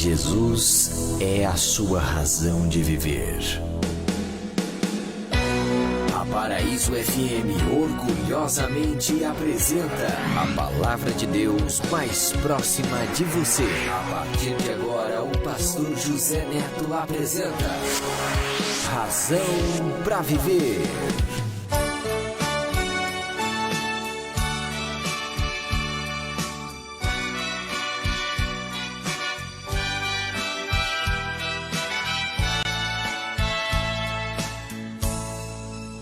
Jesus é a sua razão de viver. A Paraíso FM orgulhosamente apresenta a Palavra de Deus mais próxima de você. A partir de agora, o pastor José Neto apresenta Razão para Viver.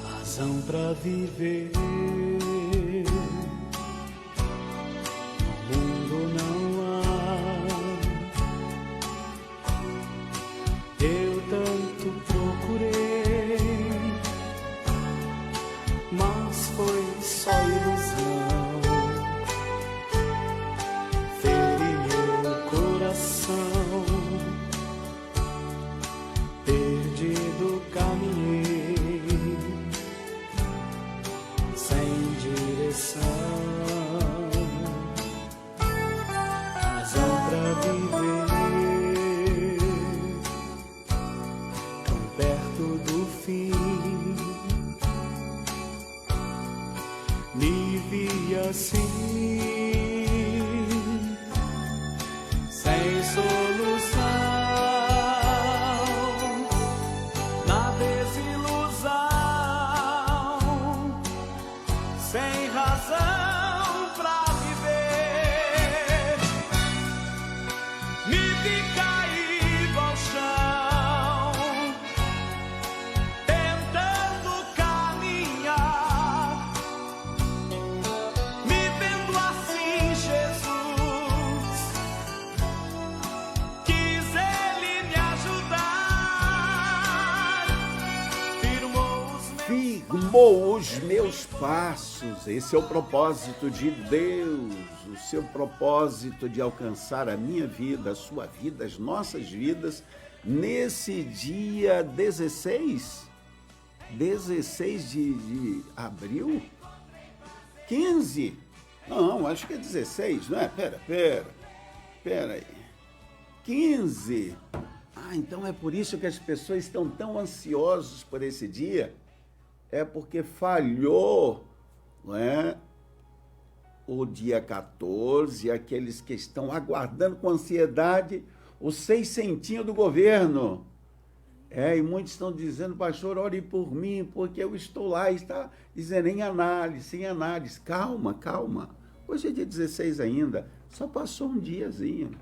Razão pra viver, no mundo não há. Eu tanto procurei, mas foi só ilusão. Feri meu coração, perdido caminhei. Razão pra viver, tão perto do fim, me vi assim, sem solução, na desilusão, sem razão pra viver, me vi caído ao chão, tentando caminhar, me vendo assim, Jesus, quis Ele me ajudar, firmou os meus passos. Esse é o propósito de Deus, o seu propósito de alcançar a minha vida, a sua vida, as nossas vidas, nesse dia 16 de abril? 15? Não, acho que é 16, não é? Pera aí. 15. Então é por isso que as pessoas estão tão ansiosas por esse dia. É porque falhou, não é? O dia 14, aqueles que estão aguardando com ansiedade o 600 do governo. E muitos estão dizendo, pastor, ore por mim, porque eu estou lá, está dizendo em análise. Calma. Hoje é dia 16 ainda, só passou um diazinho.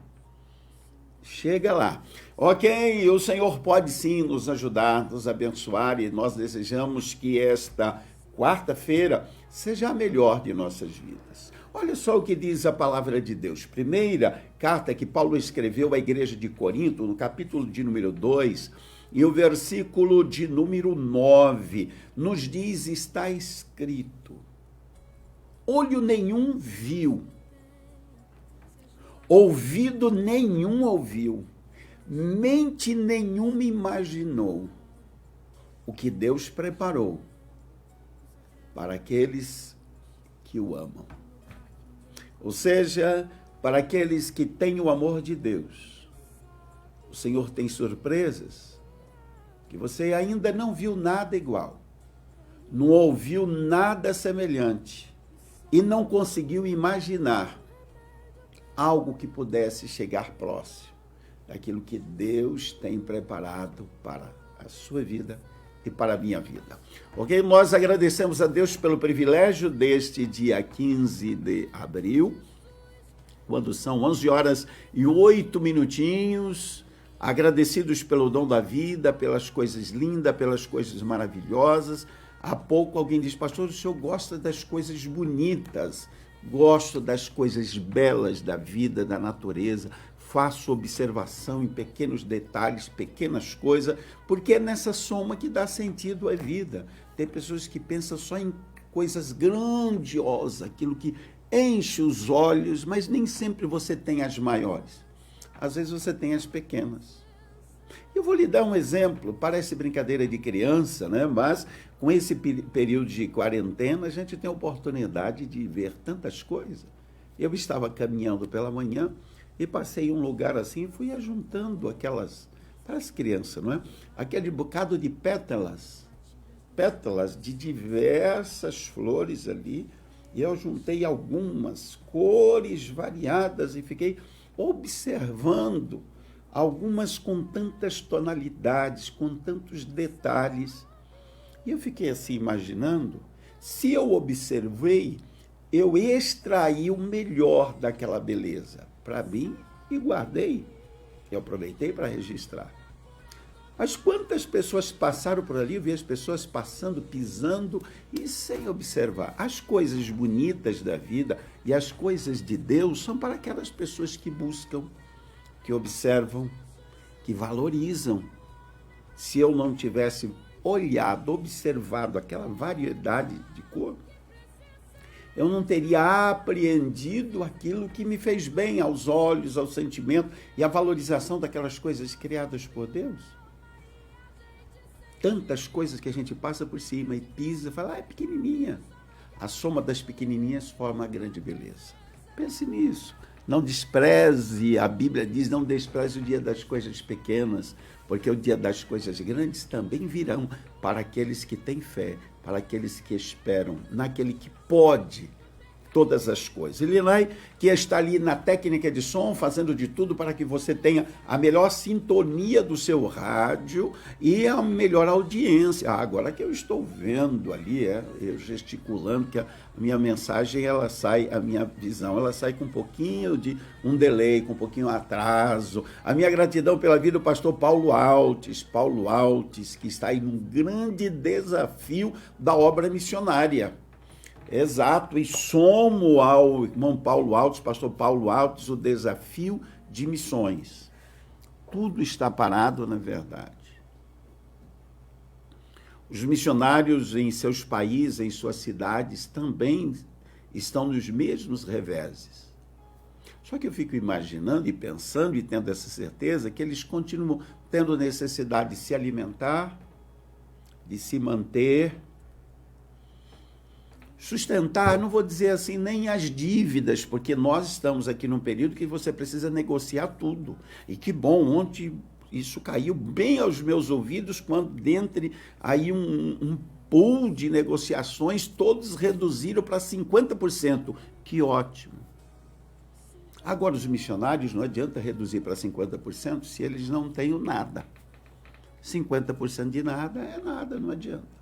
Chega lá. Ok, o Senhor pode sim nos ajudar, nos abençoar, e nós desejamos que esta quarta-feira seja a melhor de nossas vidas. Olha só o que diz a palavra de Deus. Primeira carta que Paulo escreveu à igreja de Corinto, no capítulo de número 2, e o versículo de número 9, nos diz, está escrito: olho nenhum viu, ouvido nenhum ouviu, mente nenhuma imaginou o que Deus preparou para aqueles que o amam. Ou seja, para aqueles que têm o amor de Deus. O Senhor tem surpresas que você ainda não viu nada igual, não ouviu nada semelhante e não conseguiu imaginar algo que pudesse chegar próximo daquilo que Deus tem preparado para a sua vida e para a minha vida. Ok? Nós agradecemos a Deus pelo privilégio deste dia 15 de abril, quando são 11h08, agradecidos pelo dom da vida, pelas coisas lindas, pelas coisas maravilhosas. Há pouco alguém disse, pastor, o senhor gosta das coisas bonitas? Gosto das coisas belas da vida, da natureza, faço observação em pequenos detalhes, pequenas coisas, porque é nessa soma que dá sentido à vida. Tem pessoas que pensam só em coisas grandiosas, aquilo que enche os olhos, mas nem sempre você tem as maiores. Às vezes você tem as pequenas. Eu vou lhe dar um exemplo, parece brincadeira de criança, né? Mas com esse período de quarentena, a gente tem a oportunidade de ver tantas coisas. Eu estava caminhando pela manhã E passei em um lugar assim e fui ajuntando aquelas, para as crianças, não é? Aquele bocado de pétalas de diversas flores ali, e eu juntei algumas cores variadas e fiquei observando, algumas com tantas tonalidades, com tantos detalhes. E eu fiquei assim imaginando, se eu observei, eu extraí o melhor daquela beleza para mim e guardei. Eu aproveitei para registrar. Mas quantas pessoas passaram por ali, eu vi as pessoas passando, pisando e sem observar. As coisas bonitas da vida e as coisas de Deus são para aquelas pessoas que buscam, que observam, que valorizam. Se eu não tivesse olhado, observado aquela variedade de cor, eu não teria apreendido aquilo que me fez bem aos olhos, ao sentimento e à valorização daquelas coisas criadas por Deus. Tantas coisas que a gente passa por cima e pisa, fala, é pequenininha. A soma das pequenininhas forma a grande beleza. Pense nisso. Não despreze, a Bíblia diz, não despreze o dia das coisas pequenas, porque o dia das coisas grandes também virão para aqueles que têm fé, para aqueles que esperam, naquele que pode todas as coisas. Elinai, que está ali na técnica de som, fazendo de tudo para que você tenha a melhor sintonia do seu rádio e a melhor audiência. Agora que eu estou vendo ali, eu gesticulando, que a minha mensagem, ela sai, a minha visão, ela sai com um pouquinho de um delay, com um pouquinho atraso. A minha gratidão pela vida do pastor Paulo Altes, que está aí num grande desafio da obra missionária. Exato, e somo ao irmão Paulo Altos, pastor Paulo Altos, o desafio de missões. Tudo está parado, na verdade. Os missionários em seus países, em suas cidades, também estão nos mesmos reveses. Só que eu fico imaginando e pensando e tendo essa certeza que eles continuam tendo necessidade de se alimentar, de se manter, sustentar, não vou dizer assim, nem as dívidas, porque nós estamos aqui num período que você precisa negociar tudo. E que bom, ontem isso caiu bem aos meus ouvidos, quando dentre aí um pool de negociações, todos reduziram para 50%. Que ótimo. Agora, os missionários, não adianta reduzir para 50% se eles não têm nada. 50% de nada é nada, não adianta.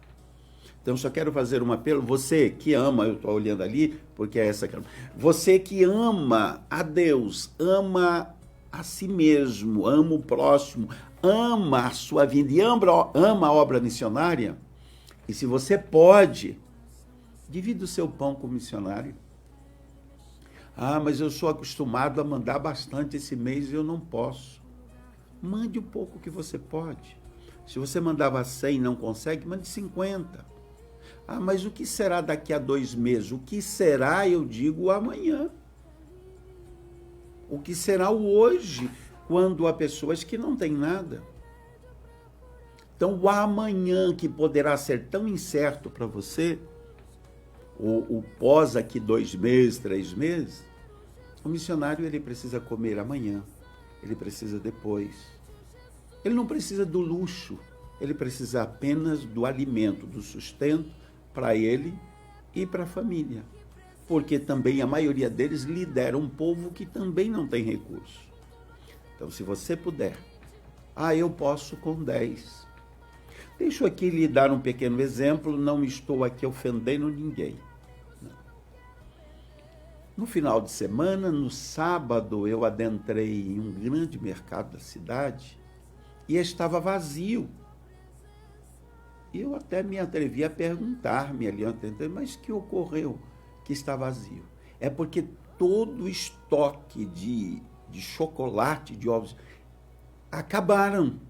Então, só quero fazer um apelo, você que ama, eu estou olhando ali, porque é essa que você que ama a Deus, ama a si mesmo, ama o próximo, ama a sua vida e ama a obra missionária, e se você pode, divida o seu pão com o missionário. Ah, mas eu sou acostumado a mandar bastante esse mês e eu não posso. Mande um pouco que você pode. Se você mandava 100 e não consegue, mande 50. Ah, mas o que será daqui a 2 meses? O que será, eu digo, amanhã? O que será o hoje, quando há pessoas que não têm nada? Então, o amanhã, que poderá ser tão incerto para você, o pós aqui 2 meses, 3 meses, o missionário ele precisa comer amanhã, ele precisa depois. Ele não precisa do luxo, ele precisa apenas do alimento, do sustento, para ele e para a família, porque também a maioria deles lidera um povo que também não tem recurso. Então, se você puder, eu posso com 10. Deixo aqui lhe dar um pequeno exemplo, não estou aqui ofendendo ninguém. No final de semana, no sábado, eu adentrei em um grande mercado da cidade e estava vazio. Eu até me atrevi a perguntar-me ali, mas que ocorreu que está vazio? É porque todo o estoque de chocolate, de ovos, acabaram.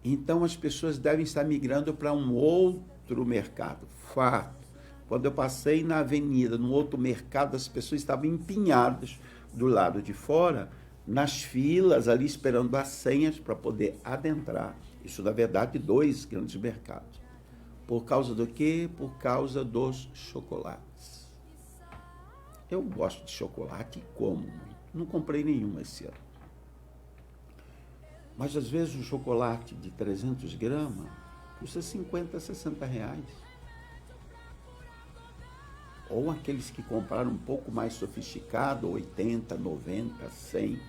Então, as pessoas devem estar migrando para um outro mercado. Fato. Quando eu passei na avenida, num outro mercado, as pessoas estavam empinhadas do lado de fora, nas filas, ali esperando as senhas para poder adentrar. Isso, na verdade, 2 grandes mercados. Por causa do quê? Por causa dos chocolates. Eu gosto de chocolate e como muito. Não comprei nenhuma esse ano. Mas, às vezes, um chocolate de 300 gramas custa 50, 60 reais. Ou aqueles que compraram um pouco mais sofisticado, 80, 90, 100.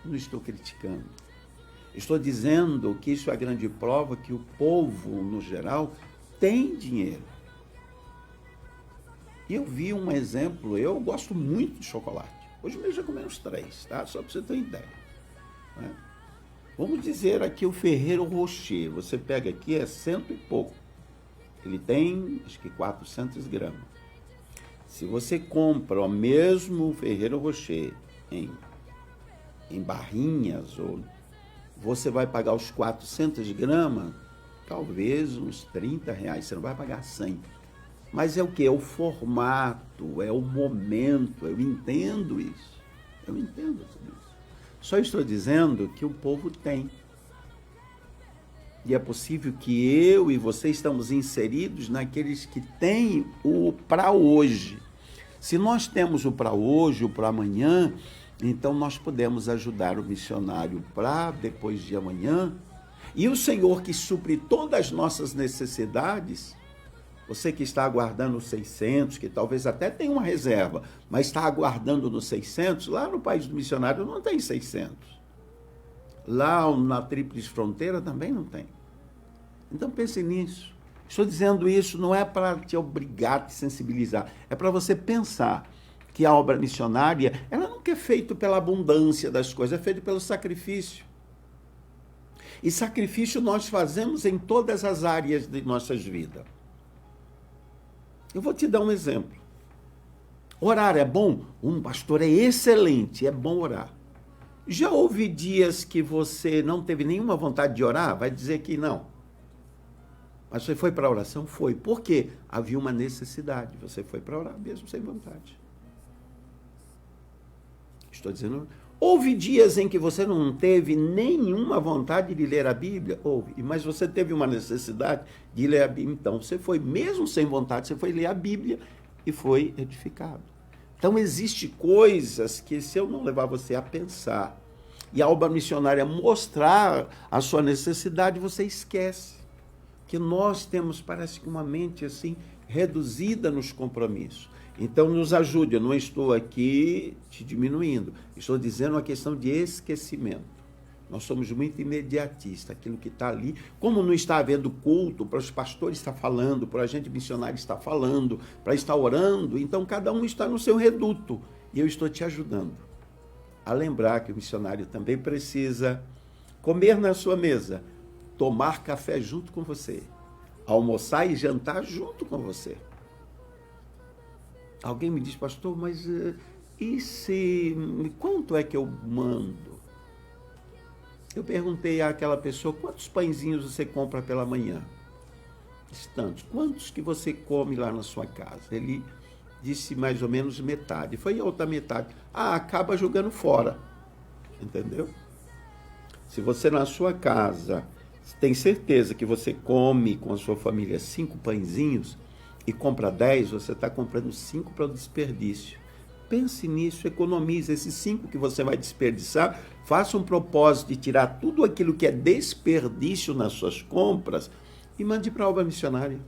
Não estou criticando. Estou dizendo que isso é a grande prova que o povo, no geral, tem dinheiro. E eu vi um exemplo, eu gosto muito de chocolate. Hoje mesmo já comi uns 3, tá? Só para você ter uma ideia. Né? Vamos dizer aqui o Ferrero Rocher. Você pega aqui, é 100 e pouco. Ele tem, acho que 400 gramas. Se você compra o mesmo Ferrero Rocher em barrinhas, ou você vai pagar os 400 gramas, talvez uns 30 reais. Você não vai pagar 100. Mas é o quê? É o formato, é o momento. Eu entendo isso. Eu entendo tudo isso. Só estou dizendo que o povo tem. E é possível que eu e você estamos inseridos naqueles que têm o para hoje. Se nós temos o para hoje, o para amanhã, então nós podemos ajudar o missionário para depois de amanhã. E o Senhor que supre todas as nossas necessidades, você que está aguardando os 600, que talvez até tenha uma reserva, mas está aguardando nos 600, lá no país do missionário não tem 600. Lá na Tríplice Fronteira também não tem. Então pense nisso. Estou dizendo isso não é para te obrigar, te sensibilizar, é para você pensar que a obra missionária, ela nunca é feita pela abundância das coisas, é feita pelo sacrifício. E sacrifício nós fazemos em todas as áreas de nossas vidas. Eu vou te dar um exemplo. Orar é bom? Um pastor é excelente, é bom orar. Já houve dias que você não teve nenhuma vontade de orar? Vai dizer que não. Mas você foi para a oração? Foi. Por quê? Havia uma necessidade. Você foi para orar mesmo sem vontade. Estou dizendo... Houve dias em que você não teve nenhuma vontade de ler a Bíblia? Houve. Mas você teve uma necessidade de ler a Bíblia. Então, você foi, mesmo sem vontade, você foi ler a Bíblia e foi edificado. Então, existem coisas que, se eu não levar você a pensar e a obra missionária mostrar a sua necessidade, você esquece. Que nós temos, parece que uma mente assim, reduzida nos compromissos. Então, nos ajude. Eu não estou aqui te diminuindo. Estou dizendo uma questão de esquecimento. Nós somos muito imediatistas. Aquilo que está ali, como não está havendo culto, para os pastores estar falando, para a gente missionário estar falando, para estar orando, então cada um está no seu reduto. E eu estou te ajudando a lembrar que o missionário também precisa comer na sua mesa, tomar café junto com você, almoçar e jantar junto com você. Alguém me diz, pastor, mas quanto é que eu mando? Eu perguntei àquela pessoa, quantos pãezinhos você compra pela manhã? Disse, tantos. Quantos que você come lá na sua casa? Ele disse mais ou menos metade. Foi a outra metade. Acaba jogando fora. Entendeu? Se você na sua casa tem certeza que você come com a sua família 5 pãezinhos, e compra 10, você está comprando 5 para o desperdício. Pense nisso, economize esses 5 que você vai desperdiçar, faça um propósito de tirar tudo aquilo que é desperdício nas suas compras e mande para a obra missionária.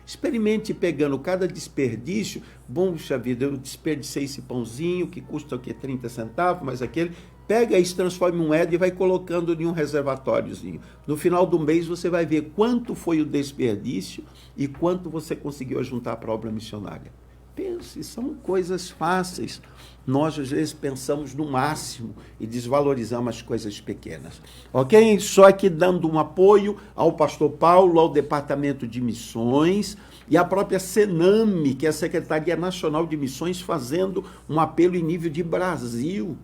Experimente pegando cada desperdício. Puxa vida, eu desperdicei esse pãozinho que custa o quê? 30 centavos, mas aquele... Pega isso, transforma em moeda e vai colocando em um reservatóriozinho. No final do mês você vai ver quanto foi o desperdício e quanto você conseguiu juntar para a obra missionária. Pense, são coisas fáceis. Nós, às vezes, pensamos no máximo e desvalorizamos as coisas pequenas. Ok? Só aqui dando um apoio ao pastor Paulo, ao Departamento de Missões e à própria Sename, que é a Secretaria Nacional de Missões, fazendo um apelo em nível de Brasil,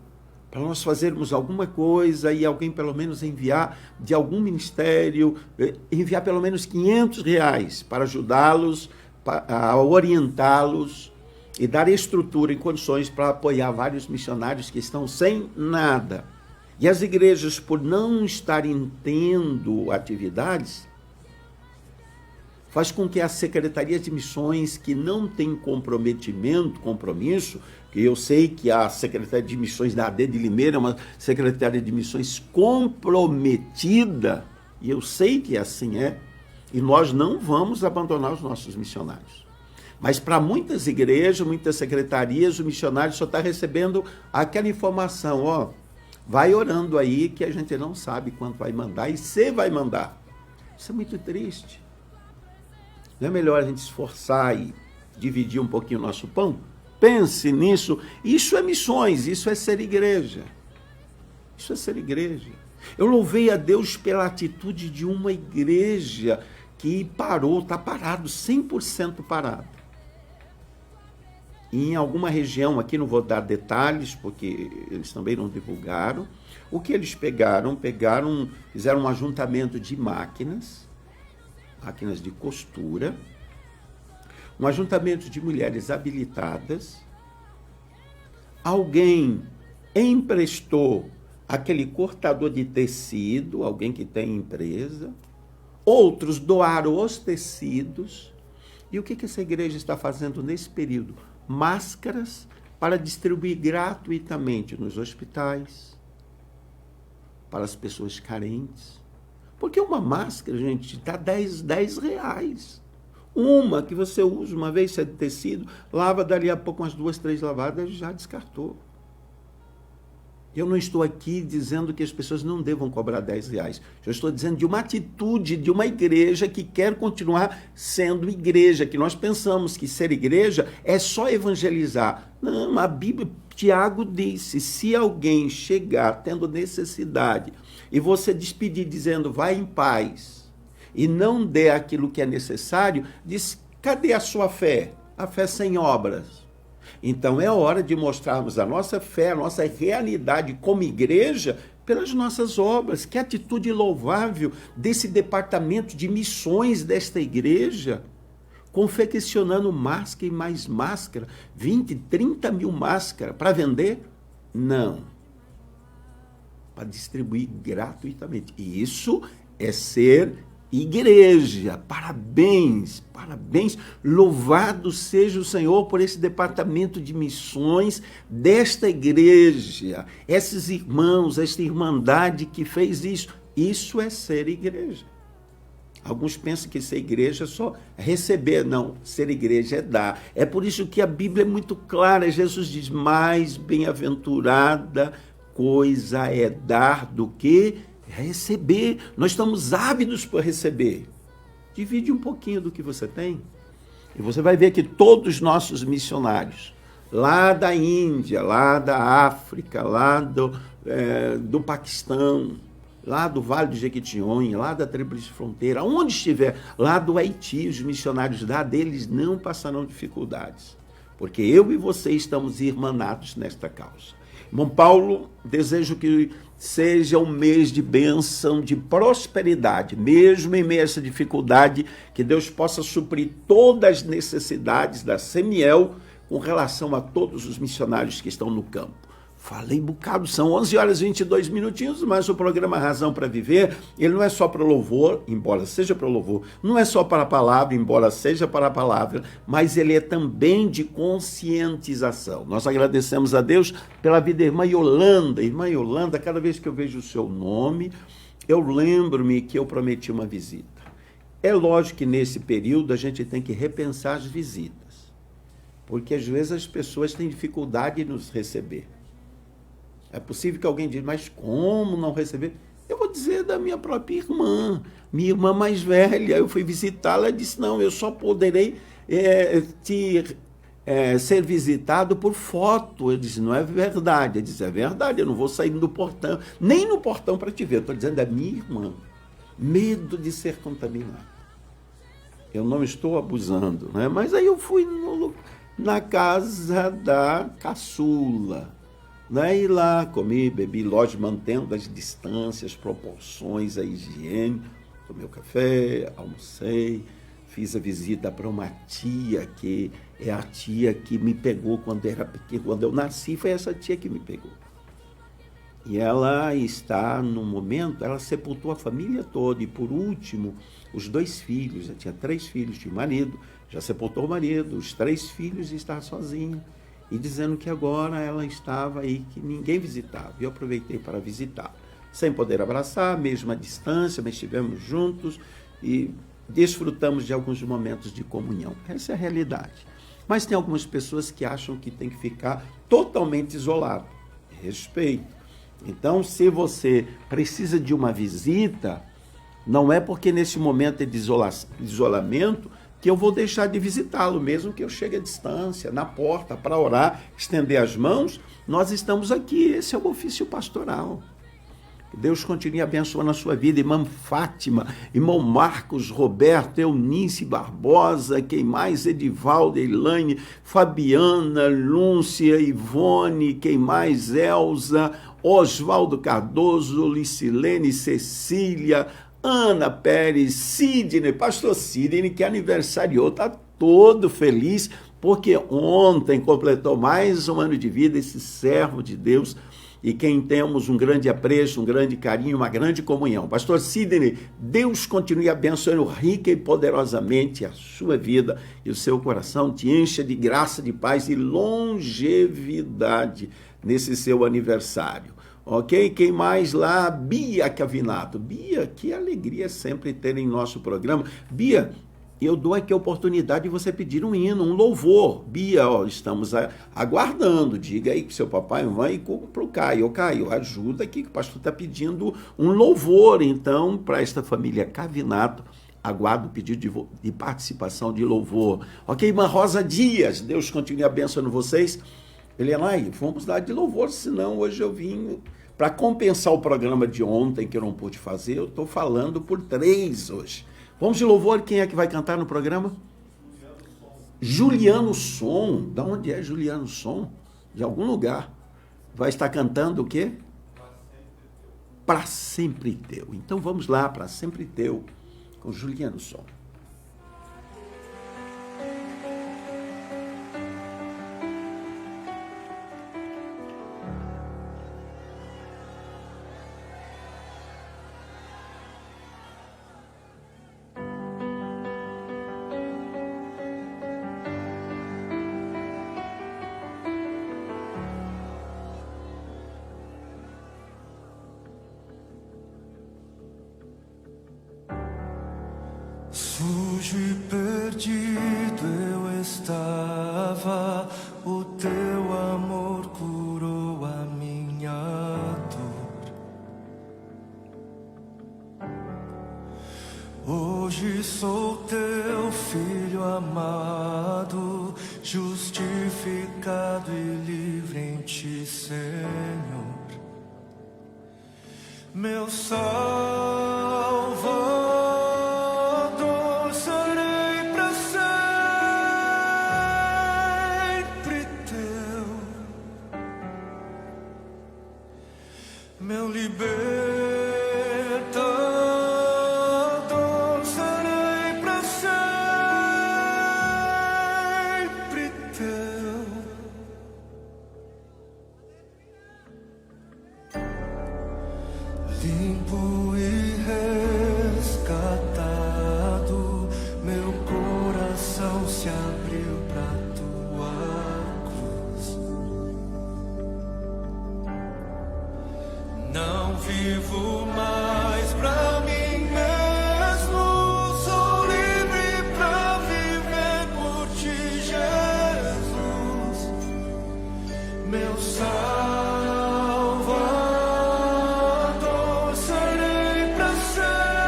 para nós fazermos alguma coisa e alguém pelo menos enviar de algum ministério, enviar pelo menos R$500 para ajudá-los, a orientá-los e dar estrutura e condições para apoiar vários missionários que estão sem nada. E as igrejas, por não estarem tendo atividades, faz com que a Secretaria de Missões, que não tem compromisso, Porque eu sei que a Secretaria de Missões da AD de Limeira é uma Secretaria de Missões comprometida, e eu sei que assim é, e nós não vamos abandonar os nossos missionários. Mas para muitas igrejas, muitas secretarias, o missionário só está recebendo aquela informação, ó, vai orando aí que a gente não sabe quanto vai mandar, e se vai mandar. Isso é muito triste. Não é melhor a gente esforçar e dividir um pouquinho o nosso pão? Pense nisso. Isso é missões, isso é ser igreja. Isso é ser igreja. Eu louvei a Deus pela atitude de uma igreja que parou, está parado, 100% parado. E em alguma região, aqui não vou dar detalhes, porque eles também não divulgaram, o que eles pegaram, fizeram um ajuntamento de máquinas de costura, um ajuntamento de mulheres habilitadas, alguém emprestou aquele cortador de tecido, alguém que tem empresa, outros doaram os tecidos. E o que essa igreja está fazendo nesse período? Máscaras para distribuir gratuitamente nos hospitais, para as pessoas carentes. Porque uma máscara, gente, está 10 reais. Uma que você usa uma vez, se é de tecido, lava dali a pouco umas 2, 3 lavadas, já descartou. Eu não estou aqui dizendo que as pessoas não devam cobrar 10 reais. Eu estou dizendo de uma atitude de uma igreja que quer continuar sendo igreja, que nós pensamos que ser igreja é só evangelizar. Não, a Bíblia, Tiago disse, se alguém chegar tendo necessidade e você despedir dizendo, vai em paz, e não der aquilo que é necessário, diz, cadê a sua fé? A fé sem obras. Então é hora de mostrarmos a nossa fé, a nossa realidade como igreja pelas nossas obras. Que atitude louvável desse departamento de missões desta igreja, confeccionando máscara e mais máscara, 20, 30 mil máscaras para vender? Não. Para distribuir gratuitamente. E isso é ser igreja. Parabéns, parabéns. Louvado seja o Senhor por esse departamento de missões desta igreja. Esses irmãos, esta irmandade que fez isso. Isso é ser igreja. Alguns pensam que ser igreja é só receber. Não, ser igreja é dar. É por isso que a Bíblia é muito clara. Jesus diz, mais bem-aventurada coisa é dar do que receber. Nós estamos ávidos por receber. Divide um pouquinho do que você tem. E você vai ver que todos os nossos missionários, lá da Índia, lá da África, lá do Paquistão, lá do Vale do Jequitinhonha, lá da Tríplice Fronteira, onde estiver, lá do Haiti, os missionários lá deles não passarão dificuldades. Porque eu e você estamos irmanados nesta causa. Irmão Paulo, desejo que seja um mês de bênção, de prosperidade, mesmo em meio a essa dificuldade, que Deus possa suprir todas as necessidades da Semiel com relação a todos os missionários que estão no campo. Falei bocado, são 11 horas e 22 minutinhos, mas o programa Razão para Viver, ele não é só para o louvor, embora seja para o louvor, não é só para a palavra, embora seja para a palavra, mas ele é também de conscientização. Nós agradecemos a Deus pela vida da irmã Yolanda. Irmã Yolanda, cada vez que eu vejo o seu nome, eu lembro-me que eu prometi uma visita. É lógico que nesse período a gente tem que repensar as visitas, porque às vezes as pessoas têm dificuldade em nos receber. É possível que alguém diga, mas como não receber? Eu vou dizer da minha própria irmã, minha irmã mais velha. Eu fui visitá-la e disse, não, eu só poderei ser visitado por foto. Eu disse, não é verdade. Eu disse, é verdade, eu não vou sair do portão, nem no portão para te ver. Eu estou dizendo da minha irmã. Medo de ser contaminado. Eu não estou abusando, né? Mas aí eu fui na casa da caçula. Né? E lá comi, bebi, lógico, mantendo as distâncias, as proporções, a higiene. Tomei o café, almocei, fiz a visita para uma tia, que é a tia que me pegou quando era pequeno. Quando eu nasci, foi essa tia que me pegou. E ela está, no momento, ela sepultou a família toda. E, por último, os 2 filhos. Já tinha 3 filhos, tinha um marido, já sepultou o marido, os 3 filhos e está sozinha. e dizendo que agora ela estava aí, que ninguém visitava. E eu aproveitei para visitá-la. Sem poder abraçar, mesmo à distância, mas estivemos juntos e desfrutamos de alguns momentos de comunhão. Essa é a realidade. Mas tem algumas pessoas que acham que tem que ficar totalmente isolado. Respeito. Então, se você precisa de uma visita, não é porque nesse momento de isolamento que eu vou deixar de visitá-lo, mesmo que eu chegue à distância, na porta, para orar, estender as mãos. Nós estamos aqui, esse é o ofício pastoral. Que Deus continue abençoando a sua vida, irmã Fátima, irmão Marcos, Roberto, Eunice Barbosa, quem mais? Edivaldo, Elaine, Fabiana, Lúcia, Ivone, quem mais? Elza, Oswaldo Cardoso, Licilene, Cecília, Ana Pérez, Sidney, pastor Sidney, que aniversariou, está todo feliz, porque ontem completou mais um ano de vida, esse servo de Deus, e quem temos um grande apreço, um grande carinho, uma grande comunhão. Pastor Sidney, Deus continue abençoando rica e poderosamente a sua vida e o seu coração, te encha de graça, de paz e longevidade nesse seu aniversário. Ok? Quem mais lá? Bia Cavinato. Bia, que alegria sempre ter em nosso programa. Bia, eu dou aqui a oportunidade de você pedir um hino, um louvor. Bia, ó, estamos aguardando. Diga aí para o seu papai e mamãe e para o Caio. Caio, ajuda aqui, que o pastor está pedindo um louvor, então, para esta família Cavinato. Aguardo o pedido de participação de louvor. Ok, irmã Rosa Dias, Deus continue abençoando vocês. Elenay, vamos dar de louvor, senão hoje eu vim para compensar o programa de ontem que eu não pude fazer, eu estou falando por 3 hoje. Vamos de louvor, quem é que vai cantar no programa? Juliano Som. Da onde é Juliano Som? De algum lugar. Vai estar cantando o quê? Para sempre teu. Então vamos lá, para sempre teu, com Juliano Som. Sujo e perdido eu estava, o teu amor curou a minha dor. Hoje sou teu filho amado, justificado e livre em ti, Senhor, meu Salvador. Meu libertador, serei para sempre teu. Limpo e resgatado, meu coração se abriu para tua cruz. Não vivo mais pra mim mesmo, sou livre pra viver por ti, Jesus, meu Salvador, serei pra sempre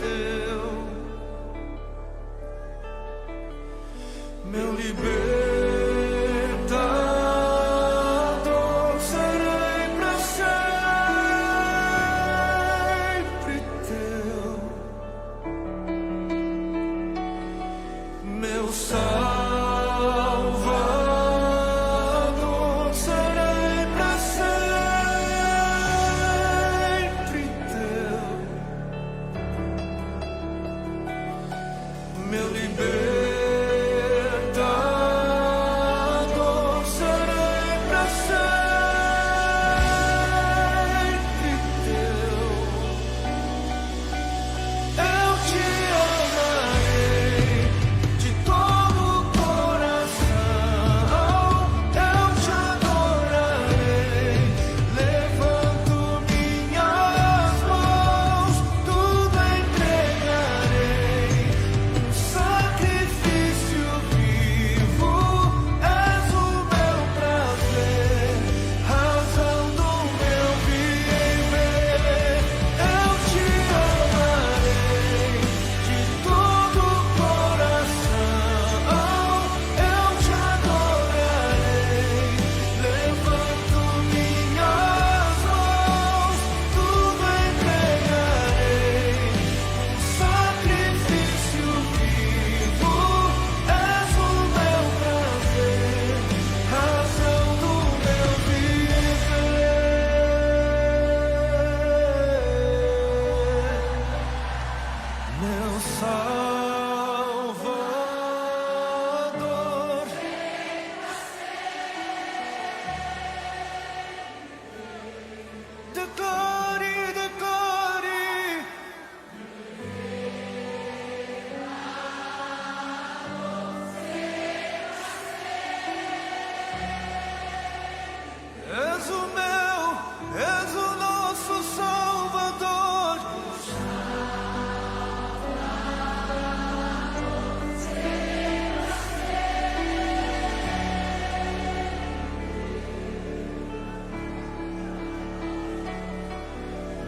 teu, meu libertador. Serei pra sempre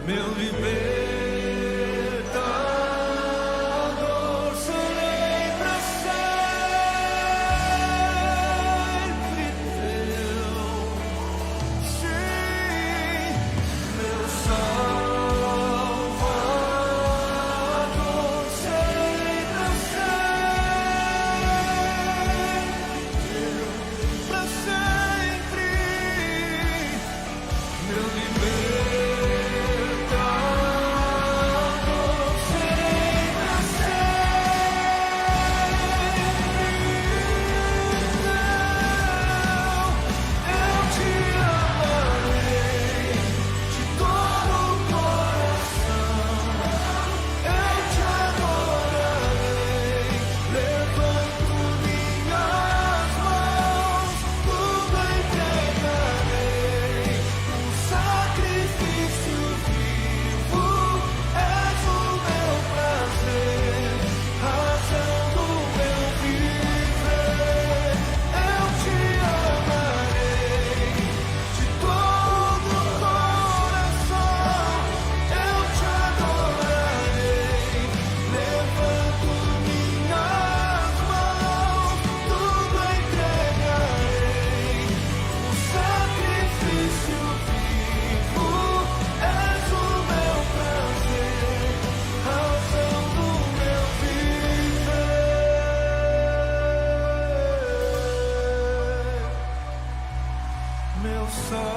meu libertador, serei pra sempre teu. Sim, meu Salvador, serei pra sempre, meu libertador, serei pra sempre. Eu te amarei de todo o coração, eu te adorarei, levanto minhas mãos, tudo entregarei, um sacrifício vivo, és o meu prazer, razão do meu viver. Eu te amarei de todo o coração, eu te adorarei, levanto minhas mãos, tudo entregarei, um sacrifício vivo, és o meu prazer, razão do meu viver. Meu Salvador,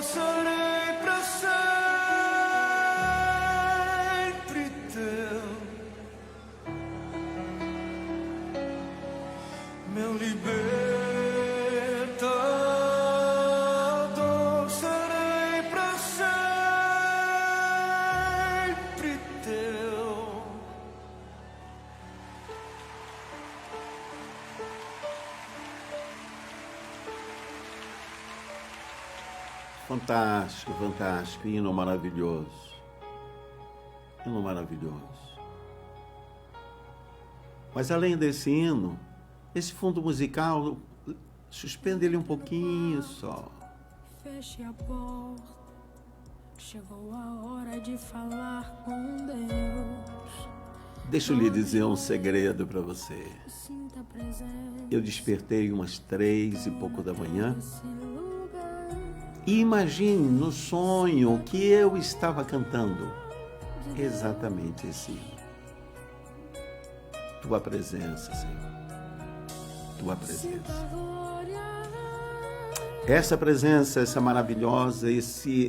serei pra sempre teu. Meu libertador, serei pra sempre teu. Fantástico, fantástico, hino maravilhoso. Hino maravilhoso. Mas além desse hino, esse fundo musical, suspende ele um pouquinho só. Feche a porta, chegou a hora de falar com Deus. Deixa eu lhe dizer um segredo para você. Sinta a presença Eu despertei umas 3 e pouco da manhã desse lugar. e imagine no sonho que eu estava cantando exatamente esse hino. Tua presença, Senhor. Tua presença. Sinta a glória. Essa presença, essa maravilhosa,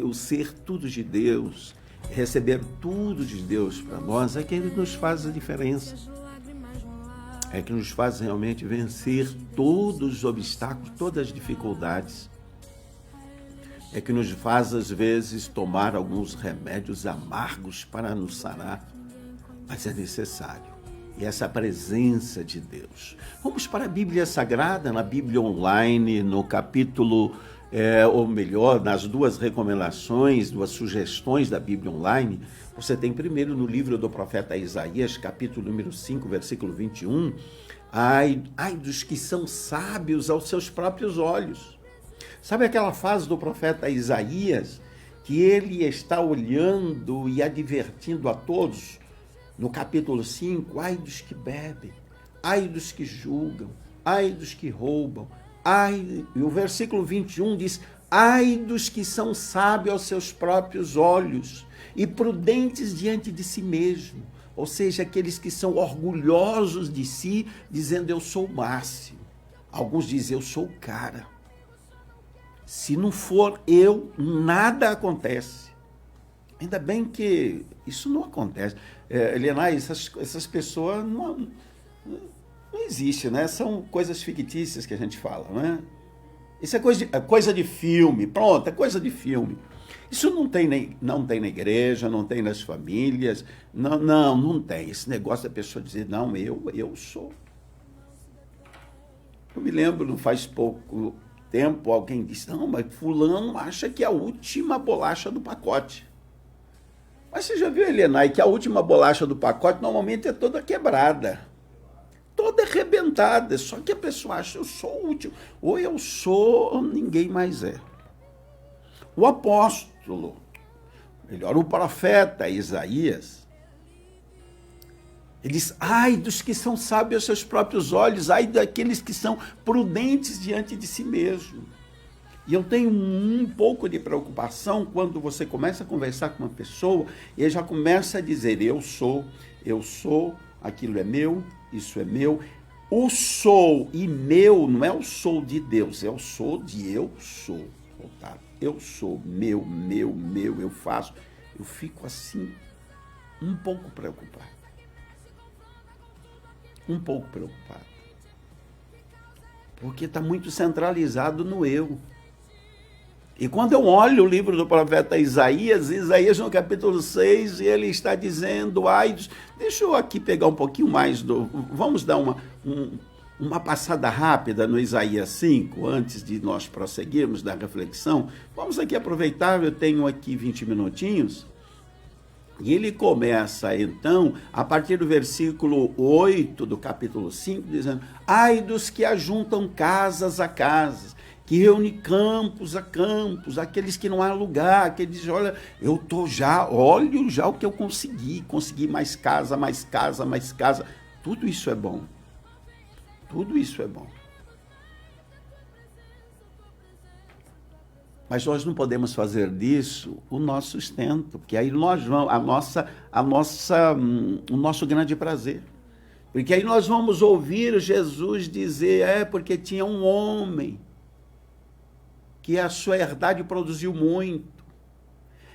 o ser tudo de Deus, receber tudo de Deus para nós, é que nos faz a diferença. As lágrimas vão lá. É que nos faz realmente vencer todos os obstáculos, todas as dificuldades. É que nos faz, às vezes, tomar alguns remédios amargos para nos sarar. Mas é necessário. E essa presença de Deus. Vamos para a Bíblia Sagrada, na Bíblia Online, no capítulo, ou melhor, nas duas recomendações, duas sugestões da Bíblia Online. Você tem primeiro no livro do profeta Isaías, capítulo número 5, versículo 21. Ai dos que são sábios aos seus próprios olhos. Sabe aquela fase do profeta Isaías, que ele está olhando e advertindo a todos? No capítulo 5, ai dos que bebem, ai dos que julgam, ai dos que roubam, ai, e o versículo 21 diz, ai dos que são sábios aos seus próprios olhos e prudentes diante de si mesmo, ou seja, aqueles que são orgulhosos de si, dizendo eu sou o máximo. Alguns dizem eu sou o cara. Se não for eu, nada acontece. Ainda bem que isso não acontece. Helena, essas pessoas não existem, né? São coisas fictícias que a gente fala, né? Isso é coisa de filme, pronto, é coisa de filme. Isso não tem na igreja, não tem nas famílias, não tem. Esse negócio da pessoa dizer, não, eu sou. Eu me lembro, não faz pouco tempo, alguém disse, não, mas fulano acha que é a última bolacha do pacote. Mas você já viu, Helena, que a última bolacha do pacote normalmente é toda quebrada, toda arrebentada, só que a pessoa acha, eu sou o último, ou eu sou, ou ninguém mais é. O apóstolo, melhor, o profeta Isaías, ele diz, ai dos que são sábios aos seus próprios olhos, ai daqueles que são prudentes diante de si mesmo. E eu tenho um pouco de preocupação quando você começa a conversar com uma pessoa e ele já começa a dizer, eu sou, aquilo é meu, isso é meu. O sou e meu não é o sou de Deus, é o sou de eu sou. Eu sou, meu, eu faço. Eu fico assim, um pouco preocupado. Porque está muito centralizado no eu. E quando eu olho o livro do profeta Isaías no capítulo 6, ele está dizendo, deixa eu aqui pegar um pouquinho mais, vamos dar uma passada rápida no Isaías 5, antes de nós prosseguirmos da reflexão. Vamos aqui aproveitar, eu tenho aqui 20 minutinhos. E ele começa, então, a partir do versículo 8 do capítulo 5, dizendo, ai dos que ajuntam casas a casas, que reúne campos a campos, aqueles que não há lugar, aqueles dizem, olha, olho já o que eu consegui mais casa, tudo isso é bom. Mas nós não podemos fazer disso o nosso sustento, porque aí nós vamos, o nosso grande prazer. Porque aí nós vamos ouvir Jesus dizer, porque tinha um homem que a sua herdade produziu muito.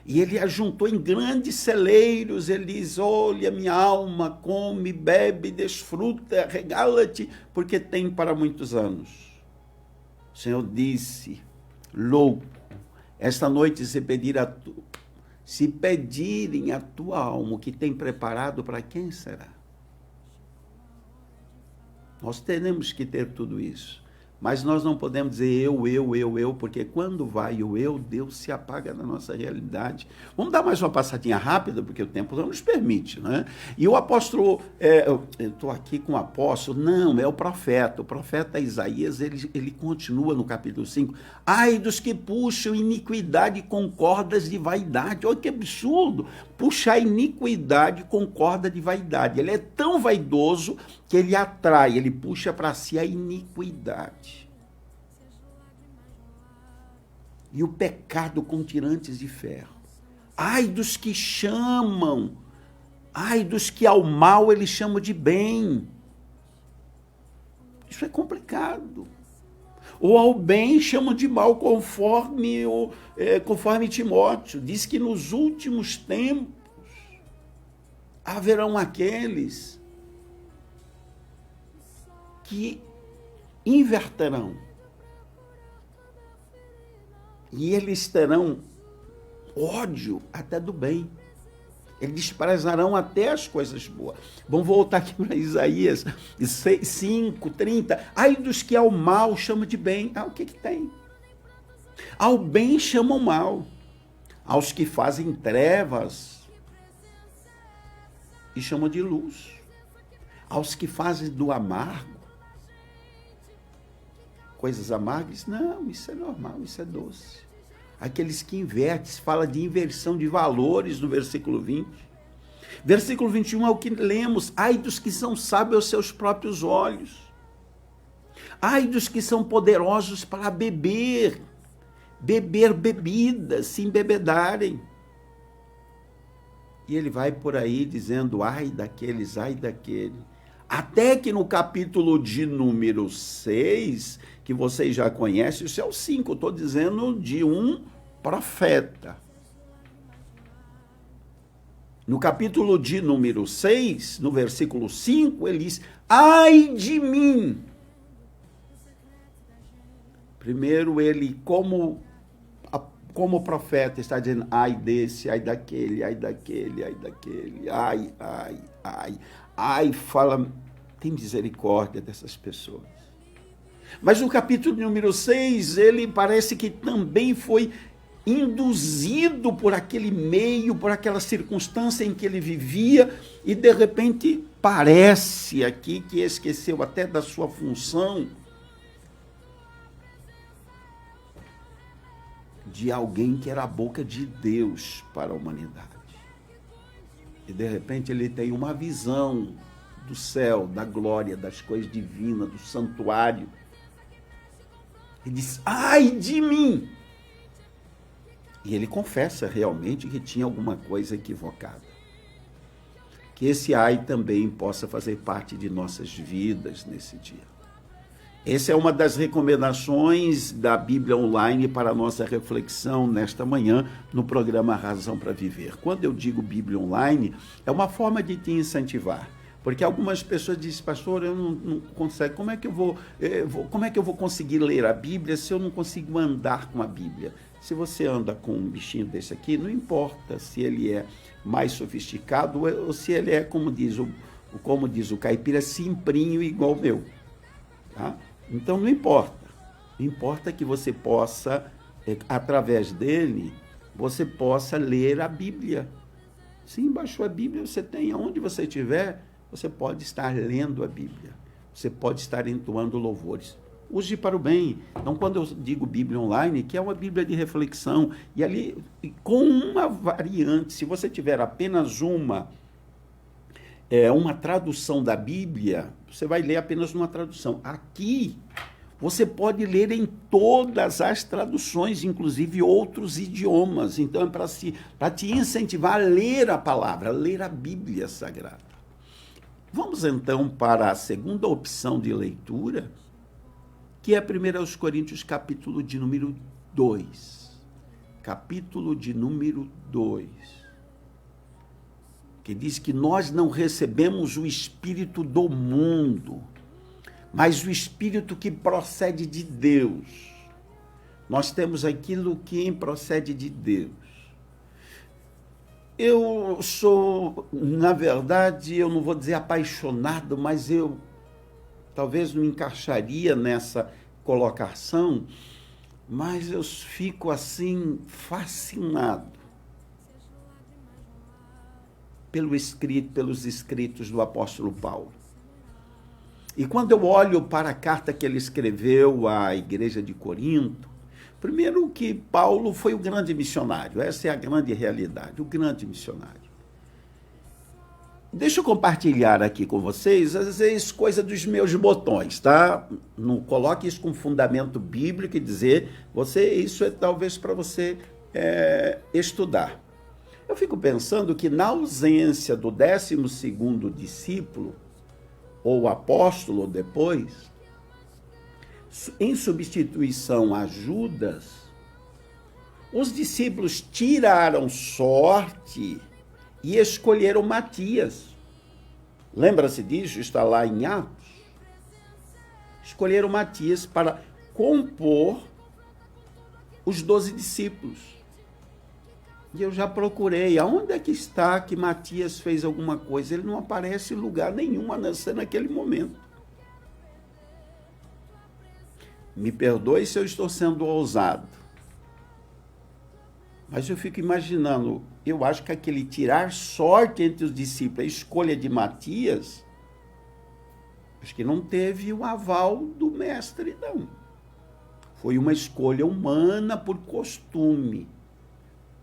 E ele ajuntou em grandes celeiros, ele diz, olha, minha alma, come, bebe, desfruta, regala-te, porque tem para muitos anos. O Senhor disse, louco, esta noite se pedirem a tua alma o que tem preparado, para quem será? Nós teremos que ter tudo isso. Mas nós não podemos dizer eu, porque quando vai o eu, Deus se apaga da nossa realidade. Vamos dar mais uma passadinha rápida, porque o tempo não nos permite, né? E o apóstolo, eu estou aqui com o apóstolo, não, é o profeta Isaías, ele continua no capítulo 5, ai dos que puxam iniquidade com cordas de vaidade, olha que absurdo, puxar iniquidade com corda de vaidade, ele é tão vaidoso que ele atrai, ele puxa para si a iniquidade. E o pecado com tirantes de ferro. Ai dos que chamam, ai dos que ao mal eles chamam de bem. Isso é complicado. Ou ao bem chamam de mal, conforme Timóteo. Diz que nos últimos tempos haverão aqueles que inverterão. E eles terão ódio até do bem. Eles desprezarão até as coisas boas. Vamos voltar aqui para Isaías 5:30. Ai dos que ao mal chamam de bem. O que tem? Ao bem chamam mal. Aos que fazem trevas e chamam de luz. Aos que fazem do amargo coisas amargas, não, isso é normal, isso é doce. Aqueles que invertem, fala de inversão de valores no versículo 20. Versículo 21 é o que lemos, ai dos que são sábios aos seus próprios olhos. Ai dos que são poderosos para beber bebidas, se embebedarem. E ele vai por aí dizendo, ai daqueles, ai daquele. Até que no capítulo de número 6, que vocês já conhecem, isso é o 5, eu estou dizendo de um profeta. No capítulo de número 6, no versículo 5, ele diz, ai de mim. Primeiro ele, como profeta, está dizendo, ai desse, ai daquele, ai daquele, ai daquele, ai, fala, tem misericórdia dessas pessoas. Mas no capítulo número 6, ele parece que também foi induzido por aquele meio, por aquela circunstância em que ele vivia, e de repente parece aqui que esqueceu até da sua função de alguém que era a boca de Deus para a humanidade. E, de repente, ele tem uma visão do céu, da glória, das coisas divinas, do santuário. E diz, ai de mim! E ele confessa realmente que tinha alguma coisa equivocada. Que esse ai também possa fazer parte de nossas vidas nesse dia. Essa é uma das recomendações da Bíblia Online para a nossa reflexão nesta manhã no programa Razão para Viver. Quando eu digo Bíblia Online, é uma forma de te incentivar. Porque algumas pessoas dizem, pastor, eu não consigo, como é que eu vou conseguir ler a Bíblia se eu não consigo andar com a Bíblia? Se você anda com um bichinho desse aqui, não importa se ele é mais sofisticado ou se ele é, como diz o caipira, simprinho igual o meu. Tá? Então não importa. Importa que você possa, através dele, você possa ler a Bíblia. Sim, baixou a Bíblia, você tem, aonde você estiver, você pode estar lendo a Bíblia. Você pode estar entoando louvores. Use para o bem. Então, quando eu digo Bíblia Online, que é uma Bíblia de reflexão, e ali, com uma variante, se você tiver apenas uma tradução da Bíblia, você vai ler apenas uma tradução. Aqui, você pode ler em todas as traduções, inclusive outros idiomas. Então, é para te incentivar a ler a palavra, a ler a Bíblia Sagrada. Vamos, então, para a segunda opção de leitura, que é 1 Coríntios, capítulo de número 2. Capítulo de número 2. Que diz que nós não recebemos o espírito do mundo, mas o espírito que procede de Deus. Nós temos aquilo que procede de Deus. Eu sou, na verdade, eu não vou dizer apaixonado, mas eu talvez não encaixaria nessa colocação, mas eu fico assim fascinado pelos escritos do apóstolo Paulo. E quando eu olho para a carta que ele escreveu à igreja de Corinto, primeiro que Paulo foi o grande missionário, essa é a grande realidade, o grande missionário. Deixa eu compartilhar aqui com vocês, às vezes, coisa dos meus botões, tá? Não coloque isso com fundamento bíblico e dizer, isso é talvez para você estudar. Eu fico pensando que na ausência do 12º discípulo, ou apóstolo depois, em substituição a Judas, os discípulos tiraram sorte e escolheram Matias. Lembra-se disso? Está lá em Atos. Escolheram Matias para compor os 12 discípulos. E eu já procurei, aonde é que está que Matias fez alguma coisa? Ele não aparece em lugar nenhum, a não ser naquele momento. Me perdoe se eu estou sendo ousado. Mas eu fico imaginando, eu acho que aquele tirar sorte entre os discípulos, a escolha de Matias, acho que não teve o aval do mestre, não. Foi uma escolha humana por costume.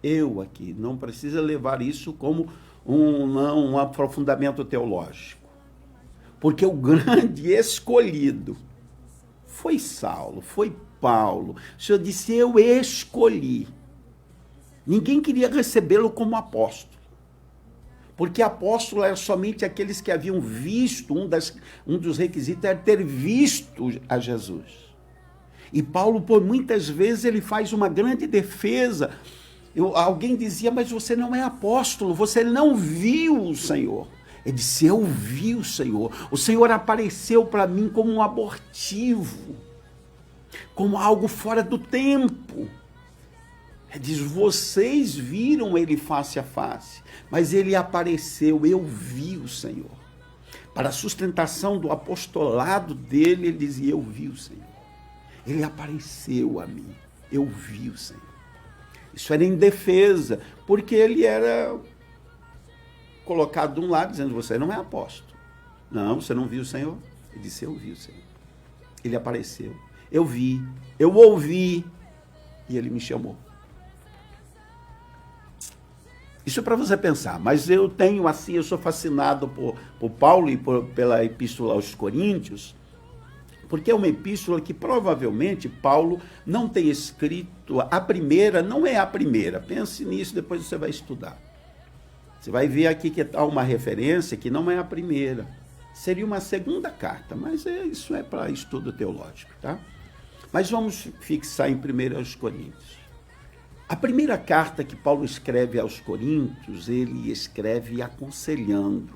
Eu aqui, não precisa levar isso como um aprofundamento teológico. Porque o grande escolhido foi Saulo, foi Paulo. O Senhor disse, eu escolhi. Ninguém queria recebê-lo como apóstolo. Porque apóstolo era somente aqueles que haviam visto, um dos requisitos era ter visto a Jesus. E Paulo, por muitas vezes, ele faz uma grande defesa. Alguém dizia, mas você não é apóstolo, você não viu o Senhor. Ele disse, eu vi o Senhor apareceu para mim como um abortivo, como algo fora do tempo. Ele diz, vocês viram ele face a face, mas ele apareceu, eu vi o Senhor. Para a sustentação do apostolado dele, ele dizia, eu vi o Senhor. Ele apareceu a mim, eu vi o Senhor. Isso era em defesa, porque ele era colocado de um lado, dizendo, você não é apóstolo. Não, você não viu o Senhor? Ele disse, eu vi o Senhor. Ele apareceu, eu vi, eu ouvi, e ele me chamou. Isso é para você pensar, mas eu tenho assim, eu sou fascinado por Paulo e pela epístola aos Coríntios, porque é uma epístola que provavelmente Paulo não tem escrito, a primeira não é a primeira, pense nisso, depois você vai estudar. Você vai ver aqui que há uma referência que não é a primeira, seria uma segunda carta, mas isso é para estudo teológico, tá? Mas vamos fixar em 1 aos Coríntios. A primeira carta que Paulo escreve aos Coríntios, ele escreve aconselhando,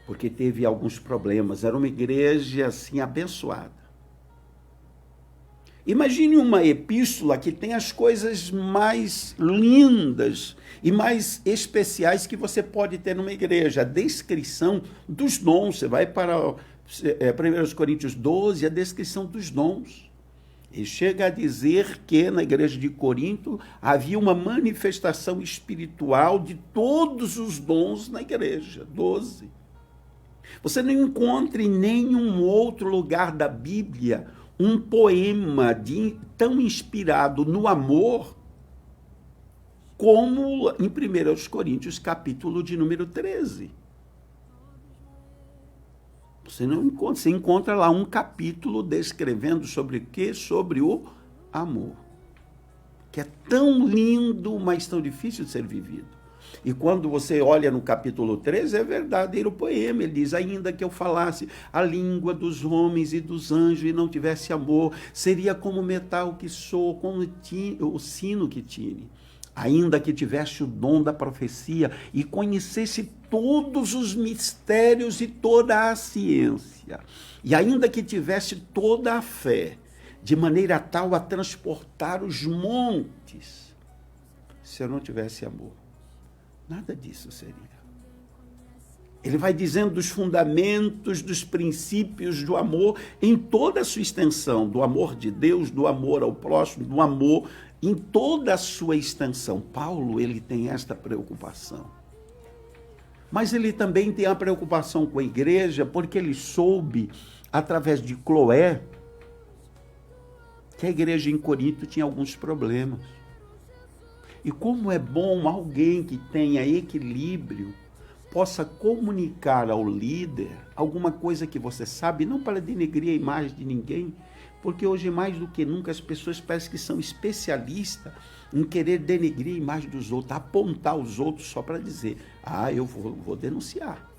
porque teve alguns problemas, era uma igreja assim abençoada. Imagine uma epístola que tem as coisas mais lindas e mais especiais que você pode ter numa igreja, a descrição dos dons, você vai para 1 Coríntios 12, a descrição dos dons. E chega a dizer que na igreja de Corinto havia uma manifestação espiritual de todos os dons na igreja. 12. Você não encontra em nenhum outro lugar da Bíblia um poema tão inspirado no amor como em 1 Coríntios, capítulo de número 13. Você não encontra, você encontra lá um capítulo descrevendo sobre o quê? Sobre o amor. Que é tão lindo, mas tão difícil de ser vivido. E quando você olha no capítulo 13, é verdadeiro poema. Ele diz, ainda que eu falasse a língua dos homens e dos anjos e não tivesse amor, seria como metal que soa, como o sino que tire. Ainda que tivesse o dom da profecia e conhecesse todos os mistérios e toda a ciência, e ainda que tivesse toda a fé, de maneira tal a transportar os montes, se eu não tivesse amor, nada disso seria. Ele vai dizendo dos fundamentos, dos princípios do amor em toda a sua extensão, do amor de Deus, do amor ao próximo, do amor em toda a sua extensão. Paulo, ele tem esta preocupação. Mas ele também tem a preocupação com a igreja, porque ele soube, através de Cloé, que a igreja em Corinto tinha alguns problemas. E como é bom alguém que tenha equilíbrio, possa comunicar ao líder alguma coisa que você sabe, não para denegrir a imagem de ninguém, porque hoje mais do que nunca as pessoas parecem que são especialistas em querer denegrir a imagem dos outros, apontar os outros só para dizer, eu vou denunciar.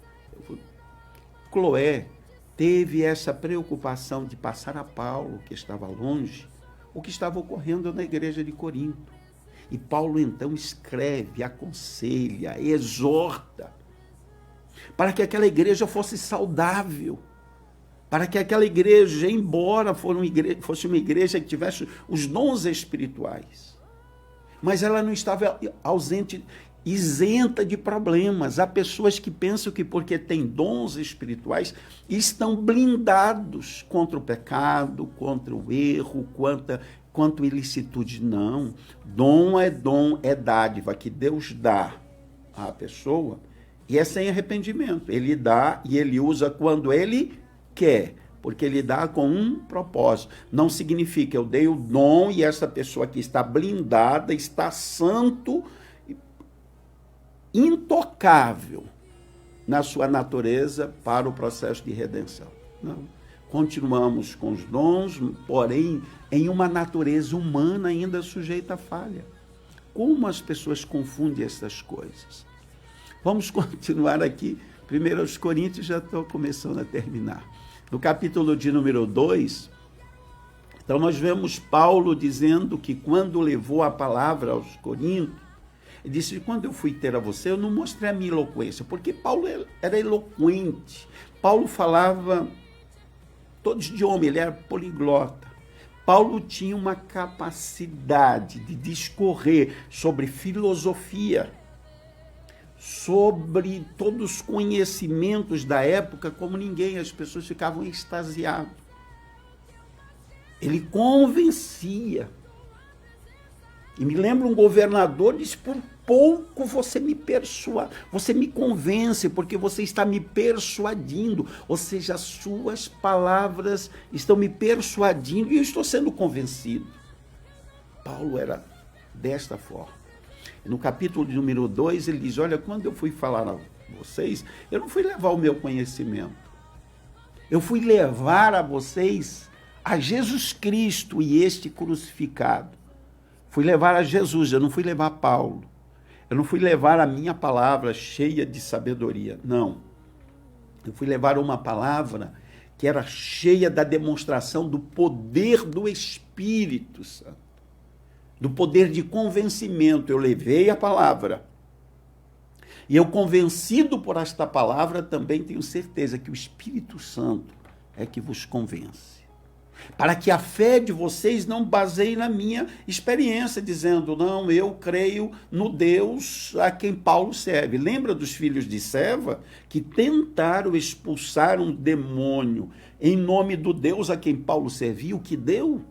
Cloé teve essa preocupação de passar a Paulo, que estava longe, o que estava ocorrendo na igreja de Corinto. E Paulo então escreve, aconselha, exorta, para que aquela igreja fosse saudável, para que aquela igreja, embora fosse uma igreja que tivesse os dons espirituais, mas ela não estava isenta de problemas. Há pessoas que pensam que porque têm dons espirituais, estão blindados contra o pecado, contra o erro, quanto ilicitude. Não. Dom, é dádiva que Deus dá à pessoa, e é sem arrependimento. Ele dá e ele usa quando ele quer, porque ele dá com um propósito. Não significa eu dei o dom e essa pessoa aqui está blindada, está santo, intocável na sua natureza para o processo de redenção. Não. Continuamos com os dons, porém em uma natureza humana ainda sujeita a falha. Como as pessoas confundem essas coisas? Vamos continuar aqui. 1 Coríntios, já estou começando a terminar. No capítulo de número 2, então nós vemos Paulo dizendo que quando levou a palavra aos Coríntios, ele disse, quando eu fui ter a você, eu não mostrei a minha eloquência, porque Paulo era eloquente. Paulo falava todos de homem, ele era poliglota. Paulo tinha uma capacidade de discorrer sobre filosofia, sobre todos os conhecimentos da época como ninguém, as pessoas ficavam extasiadas. Ele convencia. E me lembro um governador disse, por pouco você me convence, porque você está me persuadindo, ou seja, as suas palavras estão me persuadindo e eu estou sendo convencido. Paulo era desta forma. No capítulo número 2, ele diz, olha, quando eu fui falar a vocês, eu não fui levar o meu conhecimento. Eu fui levar a vocês a Jesus Cristo e este crucificado. Fui levar a Jesus, eu não fui levar a Paulo. Eu não fui levar a minha palavra cheia de sabedoria, não. Eu fui levar uma palavra que era cheia da demonstração do poder do Espírito Santo, do poder de convencimento. Eu levei a palavra. E eu, convencido por esta palavra, também tenho certeza que o Espírito Santo é que vos convence. Para que a fé de vocês não baseie na minha experiência, dizendo, não, eu creio no Deus a quem Paulo serve. Lembra dos filhos de Seva, que tentaram expulsar um demônio em nome do Deus a quem Paulo servia? O que deu?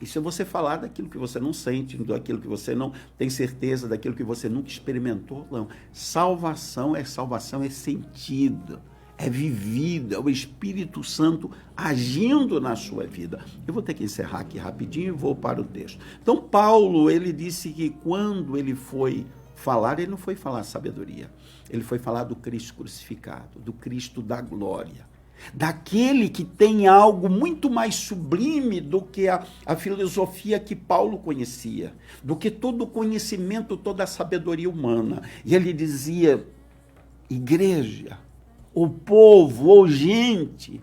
Isso é você falar daquilo que você não sente, daquilo que você não tem certeza, daquilo que você nunca experimentou. Não. Salvação é sentido, é vivida, é o Espírito Santo agindo na sua vida. Eu vou ter que encerrar aqui rapidinho e vou para o texto. Então, Paulo, ele disse que quando ele foi falar, ele não foi falar sabedoria, ele foi falar do Cristo crucificado, do Cristo da glória, daquele que tem algo muito mais sublime do que a filosofia que Paulo conhecia, do que todo o conhecimento, toda a sabedoria humana. E ele dizia, igreja, o povo, ou gente,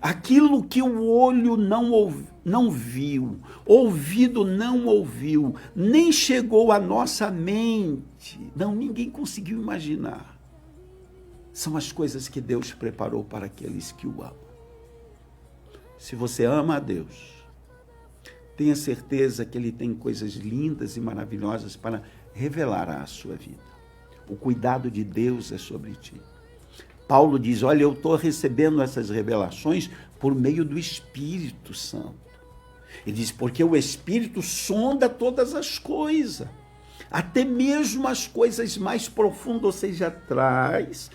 aquilo que o olho não viu, ouvido não ouviu, nem chegou à nossa mente, não, ninguém conseguiu imaginar. São as coisas que Deus preparou para aqueles que o amam. Se você ama a Deus, tenha certeza que Ele tem coisas lindas e maravilhosas para revelar à sua vida. O cuidado de Deus é sobre ti. Paulo diz, olha, eu estou recebendo essas revelações por meio do Espírito Santo. Ele diz, porque o Espírito sonda todas as coisas, até mesmo as coisas mais profundas, ou seja, traz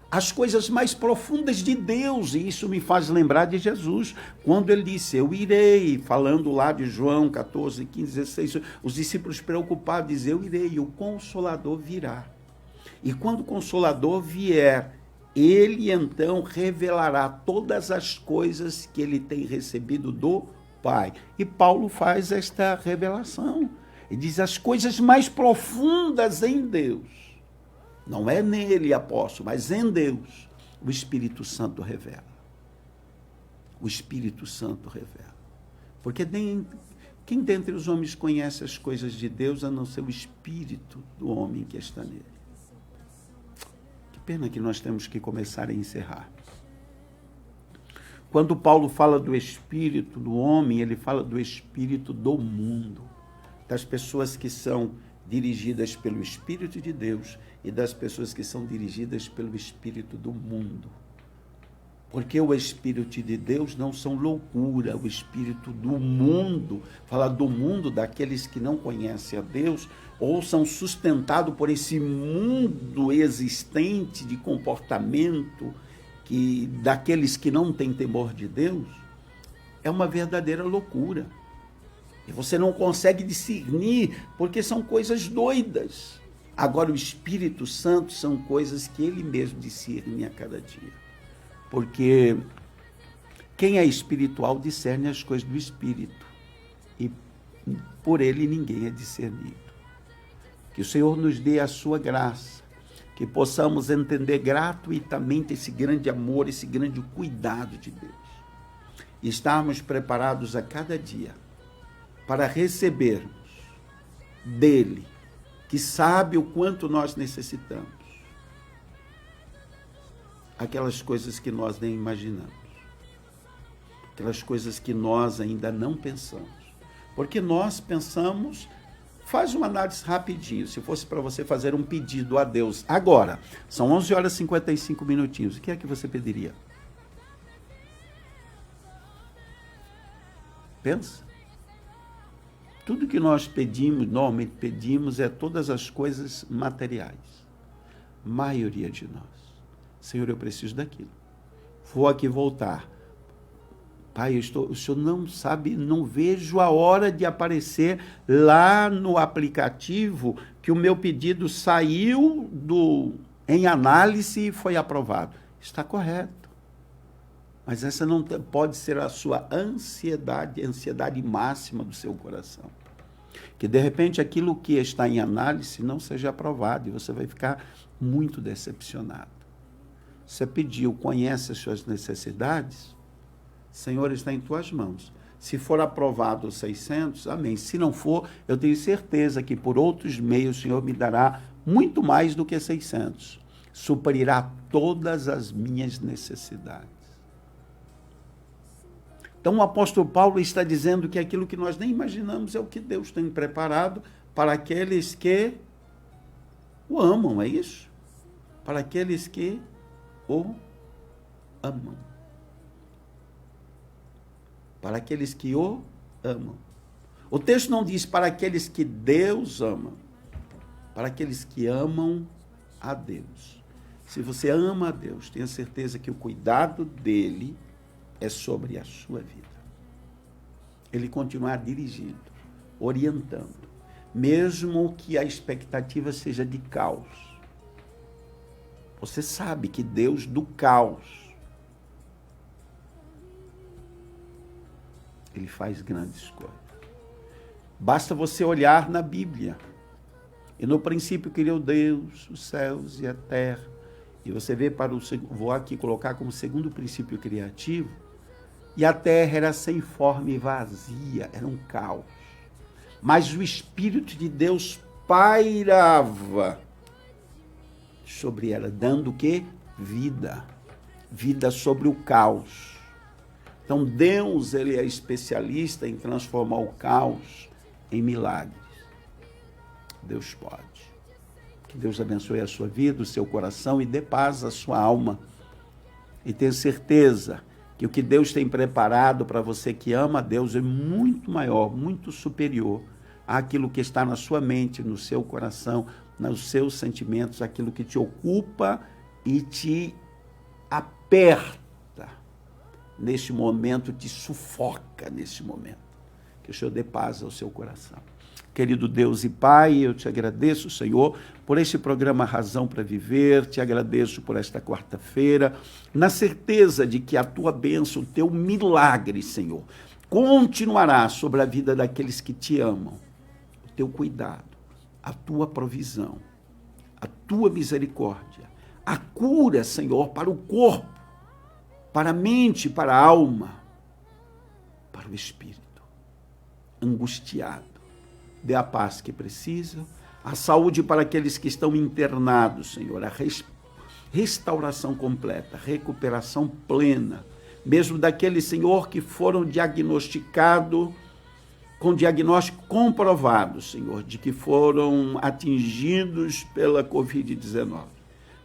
as coisas mais profundas de Deus, e isso me faz lembrar de Jesus, quando ele disse, eu irei, falando lá de João 14, 15, 16, os discípulos preocupados dizem, eu irei, o Consolador virá, e quando o Consolador vier, ele então revelará todas as coisas que ele tem recebido do Pai, e Paulo faz esta revelação, ele diz as coisas mais profundas em Deus, não é nele, apóstolo, mas em Deus, o Espírito Santo revela. O Espírito Santo revela. Porque quem dentre os homens conhece as coisas de Deus, a não ser o Espírito do homem que está nele? Que pena que nós temos que começar a encerrar. Quando Paulo fala do Espírito do homem, ele fala do Espírito do mundo, das pessoas que são dirigidas pelo Espírito de Deus e das pessoas que são dirigidas pelo Espírito do mundo. Porque o Espírito de Deus não são loucura, o Espírito do mundo, fala do mundo daqueles que não conhecem a Deus ou são sustentados por esse mundo existente de comportamento daqueles que não têm temor de Deus, é uma verdadeira loucura. E você não consegue discernir, porque são coisas doidas. Agora, o Espírito Santo são coisas que ele mesmo discerne a cada dia. Porque quem é espiritual discerne as coisas do Espírito. E por ele ninguém é discernido. Que o Senhor nos dê a sua graça, que possamos entender gratuitamente esse grande amor, esse grande cuidado de Deus. E estarmos preparados a cada dia para recebermos dele, que sabe o quanto nós necessitamos, aquelas coisas que nós nem imaginamos, aquelas coisas que nós ainda não pensamos, porque nós pensamos, faz uma análise rapidinho, se fosse para você fazer um pedido a Deus, agora, são 11 horas e 55 minutinhos, o que é que você pediria? Pensa. Tudo que nós pedimos, normalmente pedimos, é todas as coisas materiais. Maioria de nós. Senhor, eu preciso daquilo. Vou aqui voltar Pai, o Senhor não sabe, não vejo a hora de aparecer lá no aplicativo que o meu pedido saiu em análise e foi aprovado. Está correto. Mas essa não pode ser a sua ansiedade, a ansiedade máxima do seu coração. Que, de repente, aquilo que está em análise não seja aprovado e você vai ficar muito decepcionado. Você pediu, conhece as suas necessidades? Senhor, está em tuas mãos. Se for aprovado os 600, amém. Se não for, eu tenho certeza que por outros meios o Senhor me dará muito mais do que 600. Suprirá todas as minhas necessidades. Então o apóstolo Paulo está dizendo que aquilo que nós nem imaginamos é o que Deus tem preparado para aqueles que o amam, é isso? Para aqueles que o amam. Para aqueles que o amam. O texto não diz para aqueles que Deus ama, para aqueles que amam a Deus. Se você ama a Deus, tenha certeza que o cuidado dele é sobre a sua vida. Ele continuar dirigindo, orientando, mesmo que a expectativa seja de caos. Você sabe que Deus do caos, Ele faz grandes coisas. Basta você olhar na Bíblia. E no princípio criou Deus, os céus e a terra. E você vê vou aqui colocar como segundo princípio criativo, e a terra era sem forma e vazia, era um caos. Mas o Espírito de Deus pairava sobre ela, dando o quê? Vida. Vida sobre o caos. Então Deus, ele é especialista em transformar o caos em milagres. Deus pode. Que Deus abençoe a sua vida, o seu coração e dê paz à sua alma. E tenha certeza que o que Deus tem preparado para você que ama a Deus é muito maior, muito superior àquilo que está na sua mente, no seu coração, nos seus sentimentos, aquilo que te ocupa e te aperta neste momento, te sufoca neste momento. Que o Senhor dê paz ao seu coração. Querido Deus e Pai, eu te agradeço, Senhor, por este programa Razão para Viver, te agradeço por esta quarta-feira, na certeza de que a tua bênção, o teu milagre, Senhor, continuará sobre a vida daqueles que te amam, o teu cuidado, a tua provisão, a tua misericórdia, a cura, Senhor, para o corpo, para a mente, para a alma, para o espírito, angustiado. Dê a paz que precisam, a saúde para aqueles que estão internados, Senhor, a restauração completa, recuperação plena, mesmo daqueles, Senhor, que foram diagnosticados, com diagnóstico comprovado, Senhor, de que foram atingidos pela Covid-19,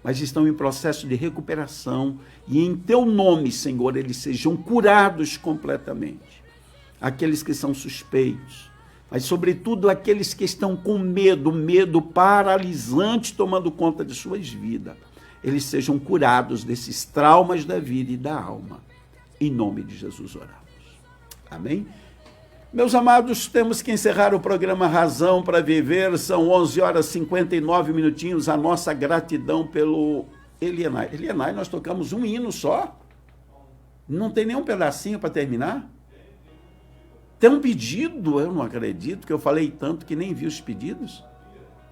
mas estão em processo de recuperação e em teu nome, Senhor, eles sejam curados completamente. Aqueles que são suspeitos, mas, sobretudo, aqueles que estão com medo paralisante tomando conta de suas vidas, eles sejam curados desses traumas da vida e da alma. Em nome de Jesus oramos. Amém? Meus amados, temos que encerrar o programa Razão para Viver. São 11 horas e 59 minutinhos. A nossa gratidão pelo Elienay. Elienay, nós tocamos um hino só? Não tem nenhum pedacinho para terminar? Tem um pedido? Eu não acredito que eu falei tanto que nem vi os pedidos.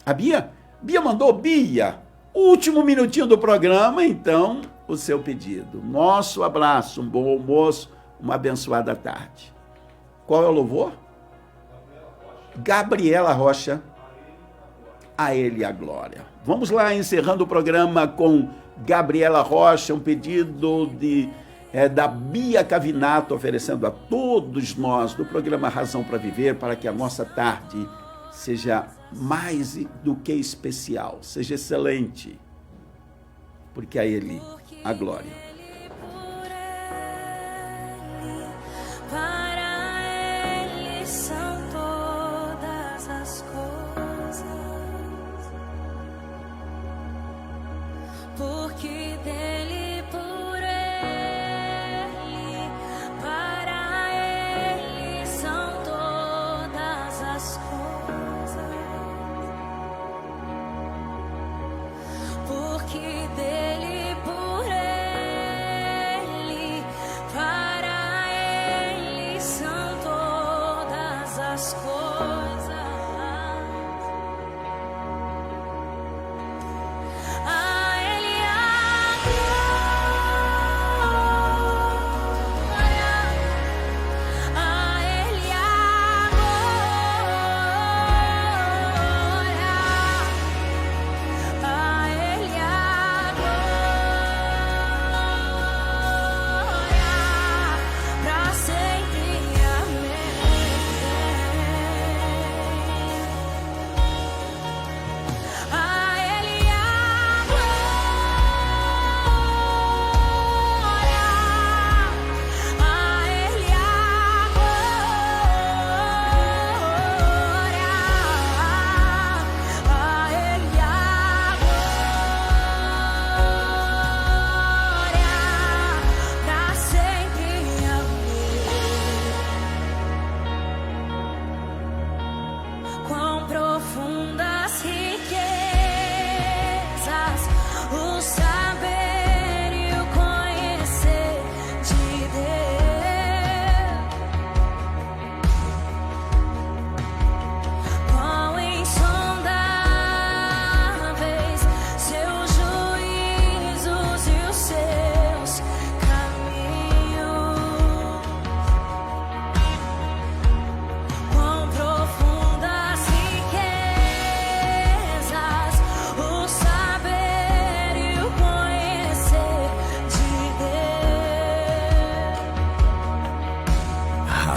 A Bia? Bia mandou, Bia, último minutinho do programa, então, o seu pedido. Nosso abraço, um bom almoço, uma abençoada tarde. Qual é o louvor? Gabriela Rocha. A ele a glória. Vamos lá, encerrando o programa com Gabriela Rocha, um pedido da Bia Cavinato, oferecendo a todos nós do programa Razão para Viver, para que a nossa tarde seja mais do que especial, seja excelente, porque a Ele a glória. Porque dele, por ele, para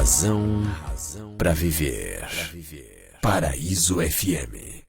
razão para viver. Paraíso FM.